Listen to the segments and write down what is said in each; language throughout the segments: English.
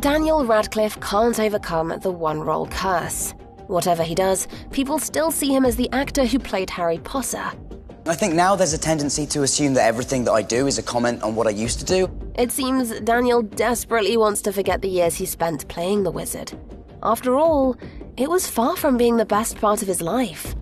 Daniel Radcliffe can't overcome the one-role curse. Whatever he does, people still see him as the actor who played Harry Potter. I think now there's a tendency to assume that everything that I do is a comment on what I used to do. It seems Daniel desperately wants to forget the years he spent playing the wizard. After all, it was far from being the best part of his life.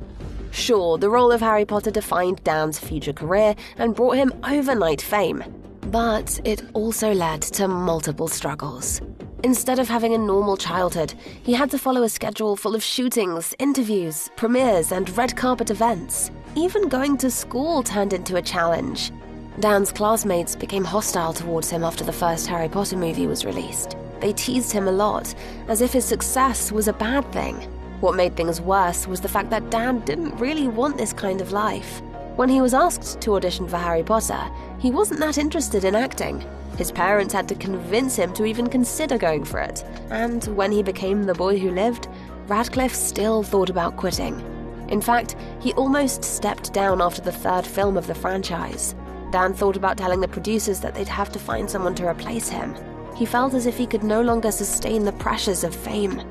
Sure, the role of Harry Potter defined Dan's future career and brought him overnight fame, but it also led to multiple struggles. Instead of having a normal childhood, he had to follow a schedule full of shootings, interviews, premieres, and red carpet events. Even going to school turned into a challenge. Dan's classmates became hostile towards him after the first Harry Potter movie was released. They teased him a lot, as if his success was a bad thing. What made things worse was the fact that Dan didn't really want this kind of life. When he was asked to audition for Harry Potter, he wasn't that interested in acting. His parents had to convince him to even consider going for it, and when he became the boy who lived, Radcliffe still thought about quitting. In fact, he almost stepped down after the third film of the franchise. Dan thought about telling the producers that they'd have to find someone to replace him. He felt as if he could no longer sustain the pressures of fame.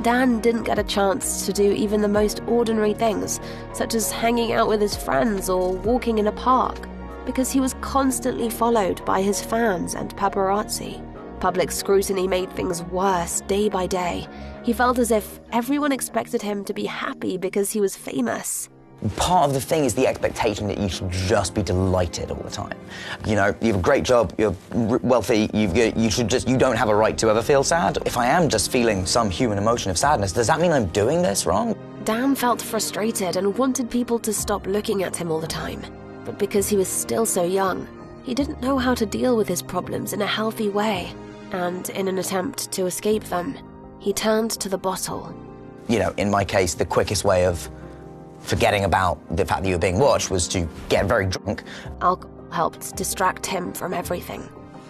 Dan didn't get a chance to do even the most ordinary things, such as hanging out with his friends or walking in a park, because he was constantly followed by his fans and paparazzi. Public scrutiny made things worse day by day. He felt as if everyone expected him to be happy because he was famous. Part of the thing is the expectation that you should just be delighted all the time. You know, you have a great job, you're wealthy, you don't have a right to ever feel sad. If I am just feeling some human emotion of sadness, does that mean I'm doing this wrong? Dan felt frustrated and wanted people to stop looking at him all the time. But because he was still so young, he didn't know how to deal with his problems in a healthy way. And in an attempt to escape them, he turned to the bottle. You know, in my case, the quickest way of forgetting about the fact that you were being watched was to get very drunk. Alcohol helped distract him from everything.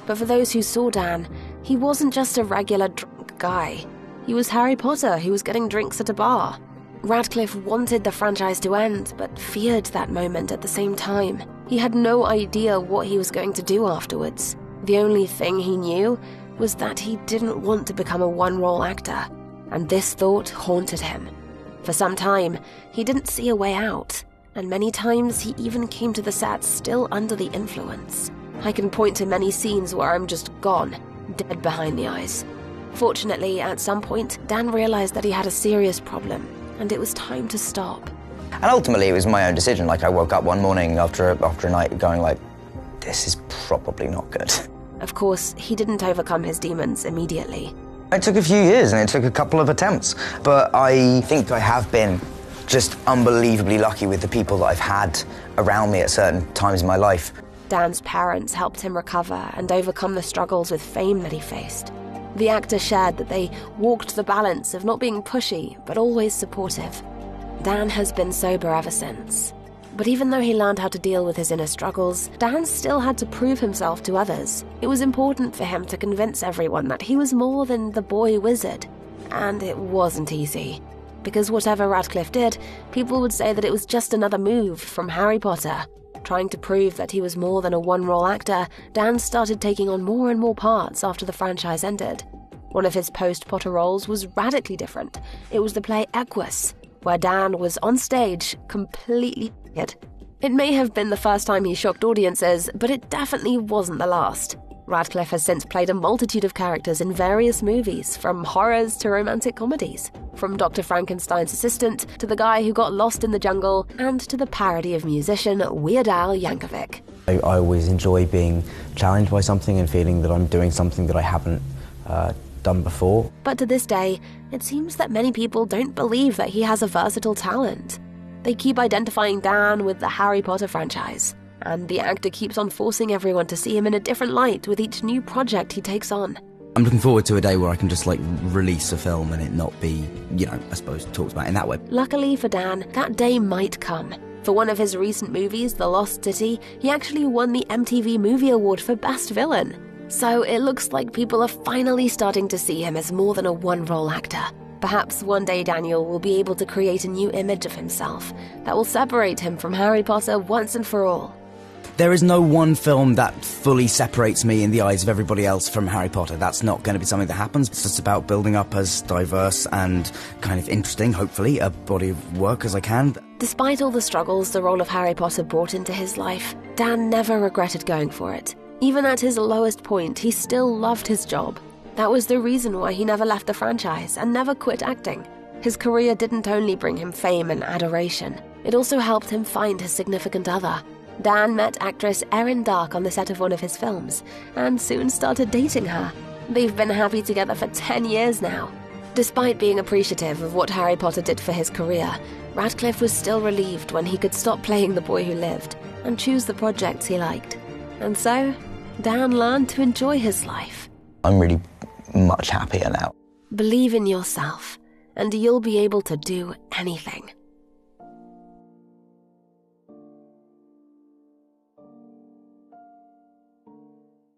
But for those who saw Dan, he wasn't just a regular drunk guy. He was Harry Potter who was getting drinks at a bar. Radcliffe wanted the franchise to end, but feared that moment at the same time. He had no idea what he was going to do afterwards. The only thing he knew was that he didn't want to become a one-role actor, and this thought haunted him. For some time, he didn't see a way out, and many times he even came to the set still under the influence. I can point to many scenes where I'm just gone, dead behind the eyes. Fortunately, at some point, Dan realized that he had a serious problem, and it was time to stop. And ultimately, it was my own decision. Like, I woke up one morning after a night going like, this is probably not good. Of course, he didn't overcome his demons immediately. It took a few years and it took a couple of attempts, but I think I have been just unbelievably lucky with the people that I've had around me at certain times in my life. Dan's parents helped him recover and overcome the struggles with fame that he faced. The actor shared that they walked the balance of not being pushy, but always supportive. Dan has been sober ever since. But even though he learned how to deal with his inner struggles, Dan still had to prove himself to others. It was important for him to convince everyone that he was more than the boy wizard. And it wasn't easy. Because whatever Radcliffe did, people would say that it was just another move from Harry Potter. Trying to prove that he was more than a one-role actor, Dan started taking on more and more parts after the franchise ended. One of his post-Potter roles was radically different. It was the play Equus, where Dan was on stage completely naked. It may have been the first time he shocked audiences, but it definitely wasn't the last. Radcliffe has since played a multitude of characters in various movies, from horrors to romantic comedies. From Dr. Frankenstein's assistant, to the guy who got lost in the jungle, and to the parody of musician Weird Al Yankovic. I always enjoy being challenged by something and feeling that I'm doing something that I haven't done before. But to this day, it seems that many people don't believe that he has a versatile talent. They keep identifying Dan with the Harry Potter franchise, and the actor keeps on forcing everyone to see him in a different light with each new project he takes on. I'm looking forward to a day where I can just release a film and it not be, I suppose, talked about in that way. Luckily for Dan, that day might come. For one of his recent movies, The Lost City, he actually won the MTV Movie Award for Best Villain. So it looks like people are finally starting to see him as more than a one-role actor. Perhaps one day Daniel will be able to create a new image of himself that will separate him from Harry Potter once and for all. There is no one film that fully separates me in the eyes of everybody else from Harry Potter. That's not going to be something that happens. It's just about building up as diverse and kind of interesting, hopefully, a body of work as I can. Despite all the struggles the role of Harry Potter brought into his life, Dan never regretted going for it. Even at his lowest point, he still loved his job. That was the reason why he never left the franchise and never quit acting. His career didn't only bring him fame and adoration, it also helped him find his significant other. Dan met actress Erin Dark on the set of one of his films, and soon started dating her. They've been happy together for 10 years now. Despite being appreciative of what Harry Potter did for his career, Radcliffe was still relieved when he could stop playing the boy who lived and choose the projects he liked. And so, Dan learned to enjoy his life. I'm really much happier now. Believe in yourself, and you'll be able to do anything.